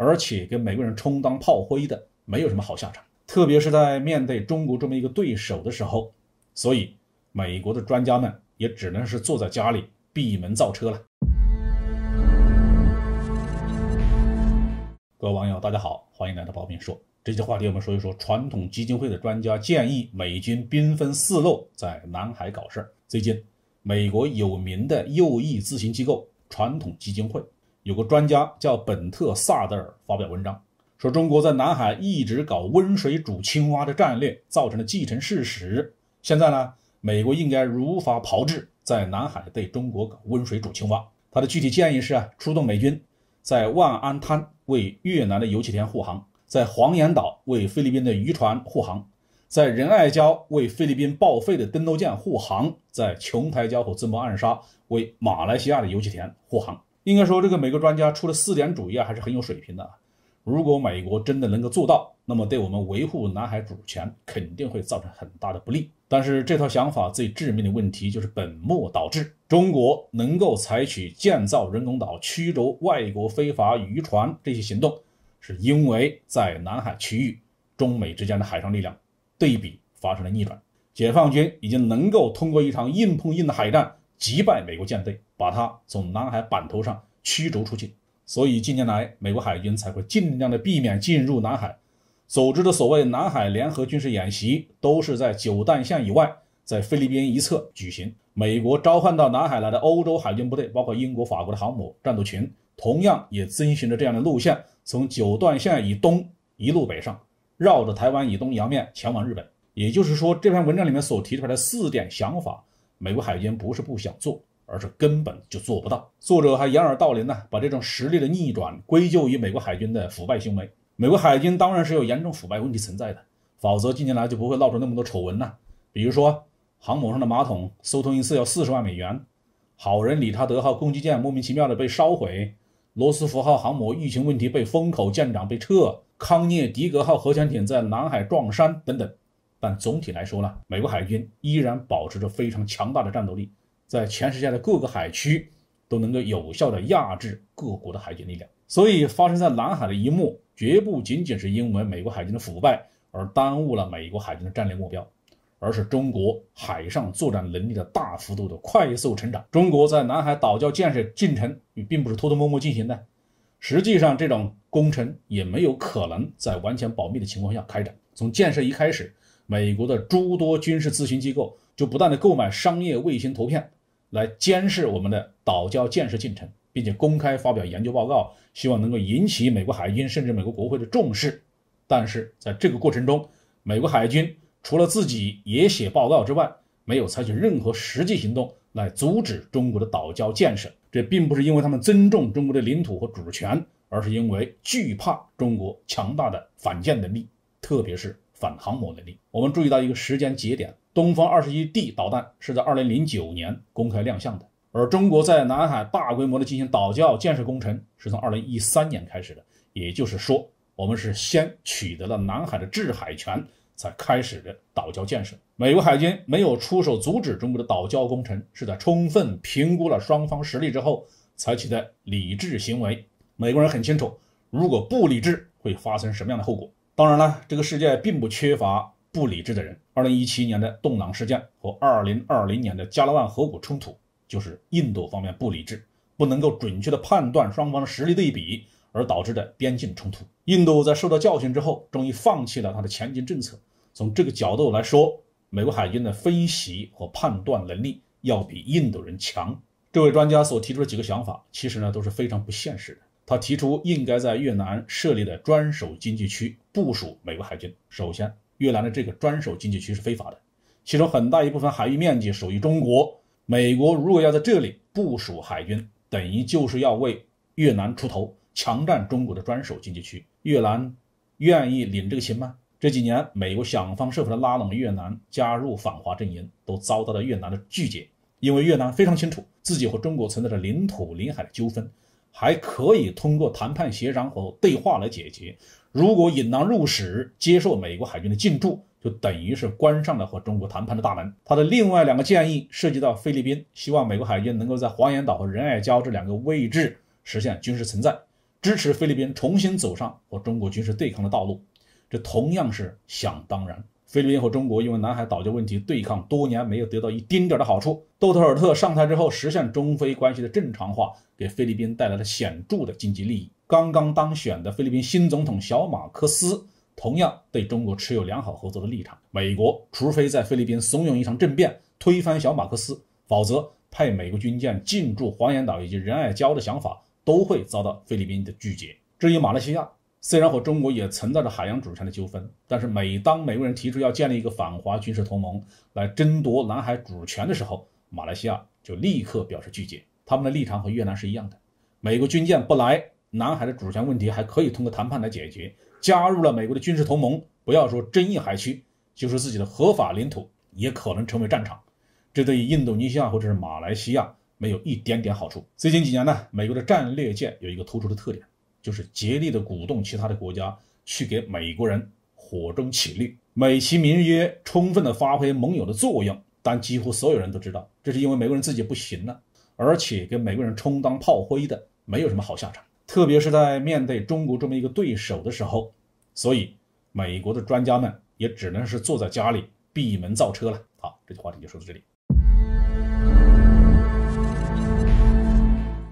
而且跟美国人充当炮灰的没有什么好下场，特别是在面对中国这么一个对手的时候。所以美国的专家们也只能是坐在家里闭门造车了。各位网友大家好，欢迎来到包斌说。这期话题我们说一说传统基金会的专家建议美军兵分四路在南海搞事。最近美国有名的右翼咨询机构传统基金会有个专家叫本特·萨德尔发表文章，说中国在南海一直搞温水煮青蛙的战略造成了既成事实，现在呢，美国应该如法炮制，在南海对中国搞温水煮青蛙。他的具体建议是出动美军在万安滩为越南的油气田护航，在黄岩岛为菲律宾的渔船护航，在仁爱礁为菲律宾报废的登陆舰护航，在琼台礁和自贸暗沙为马来西亚的油气田护航。应该说这个美国专家出的4点主义还是很有水平的。如果美国真的能够做到，那么对我们维护南海主权肯定会造成很大的不利。但是这套想法最致命的问题就是本末倒置。中国能够采取建造人工岛、驱逐外国非法渔船这些行动，是因为在南海区域中美之间的海上力量对比发生了逆转，解放军已经能够通过一场硬碰硬的海战击败美国舰队，把它从南海版图上驱逐出去。所以近年来美国海军才会尽量的避免进入南海，组织的所谓南海联合军事演习都是在九段线以外，在菲律宾一侧举行。美国召唤到南海来的欧洲海军部队，包括英国、法国的航母战斗群，同样也遵循着这样的路线，从九段线以东一路北上，绕着台湾以东洋面前往日本。也就是说，这篇文章里面所提出来的4点想法，美国海军不是不想做，而是根本就做不到。作者还掩耳盗铃呢，把这种实力的逆转归咎于美国海军的腐败行为。美国海军当然是有严重腐败问题存在的，否则近年来就不会闹出那么多丑闻了。比如说航母上的马桶搜通一次要40万美元，好人理查德号攻击舰莫名其妙的被烧毁，罗斯福号航母疫情问题被封口，舰长被撤，康涅狄格号核潜艇在南海撞山等等。但总体来说呢，美国海军依然保持着非常强大的战斗力，在全世界的各个海区都能够有效的压制各国的海军力量。所以发生在南海的一幕绝不仅仅是因为美国海军的腐败而耽误了美国海军的战略目标，而是中国海上作战能力的大幅度的快速成长。中国在南海岛礁建设进程并不是偷偷摸摸进行的，实际上这种工程也没有可能在完全保密的情况下开展。从建设一开始，美国的诸多军事咨询机构就不断的购买商业卫星图片来监视我们的岛礁建设进程，并且公开发表研究报告，希望能够引起美国海军甚至美国国会的重视。但是在这个过程中，美国海军除了自己也写报告之外，没有采取任何实际行动来阻止中国的岛礁建设。这并不是因为他们尊重中国的领土和主权，而是因为惧怕中国强大的反舰能力，特别是反航母能力。我们注意到一个时间节点，东方21D 导弹是在2009年公开亮相的，而中国在南海大规模的进行岛礁建设工程是从2013年开始的。也就是说，我们是先取得了南海的制海权，才开始的岛礁建设。美国海军没有出手阻止中国的岛礁工程，是在充分评估了双方实力之后采取的理智行为。美国人很清楚，如果不理智会发生什么样的后果。当然了，这个世界并不缺乏不理智的人。2017年的洞朗事件和2020年的加勒万河谷冲突，就是印度方面不理智，不能够准确的判断双方的实力对比而导致的边境冲突。印度在受到教训之后，终于放弃了他的前进政策。从这个角度来说，美国海军的分析和判断能力要比印度人强。这位专家所提出的几个想法，其实呢都是非常不现实的。他提出应该在越南设立的专守经济区部署美国海军。首先，越南的这个专守经济区是非法的，其中很大一部分海域面积属于中国。美国如果要在这里部署海军，等于就是要为越南出头，强占中国的专守经济区。越南愿意领这个情吗？这几年美国想方设法的拉拢越南加入反华阵营，都遭到了越南的拒绝。因为越南非常清楚自己和中国存在着领土领海的纠纷，还可以通过谈判协商和对话来解决。如果引狼入室，接受美国海军的进驻，就等于是关上了和中国谈判的大门。他的另外2个建议涉及到菲律宾，希望美国海军能够在黄岩岛和仁爱礁这2个位置实现军事存在，支持菲律宾重新走上和中国军事对抗的道路，这同样是想当然。菲律宾和中国因为南海岛礁问题对抗多年没有得到一丁点的好处，杜特尔特上台之后实现中菲关系的正常化，给菲律宾带来了显著的经济利益。刚刚当选的菲律宾新总统小马克思同样对中国持有良好合作的立场。美国除非在菲律宾怂恿一场政变推翻小马克思，否则派美国军舰进驻黄岩岛以及仁爱礁的想法都会遭到菲律宾的拒绝。至于马来西亚，虽然和中国也存在着海洋主权的纠纷，但是每当美国人提出要建立一个反华军事同盟来争夺南海主权的时候，马来西亚就立刻表示拒绝。他们的立场和越南是一样的，美国军舰不来，南海的主权问题还可以通过谈判来解决。加入了美国的军事同盟，不要说争议海区，就是自己的合法领土也可能成为战场。这对于印度尼西亚或者是马来西亚没有一点点好处。最近几年呢，美国的战略界有一个突出的特点，就是竭力的鼓动其他的国家去给美国人火中起绿，美其名曰充分的发挥盟友的作用，但几乎所有人都知道，这是因为美国人自己不行了，而且给美国人充当炮灰的没有什么好下场，特别是在面对中国这么一个对手的时候。所以美国的专家们也只能是坐在家里闭门造车了。好，这期话题就说到这里。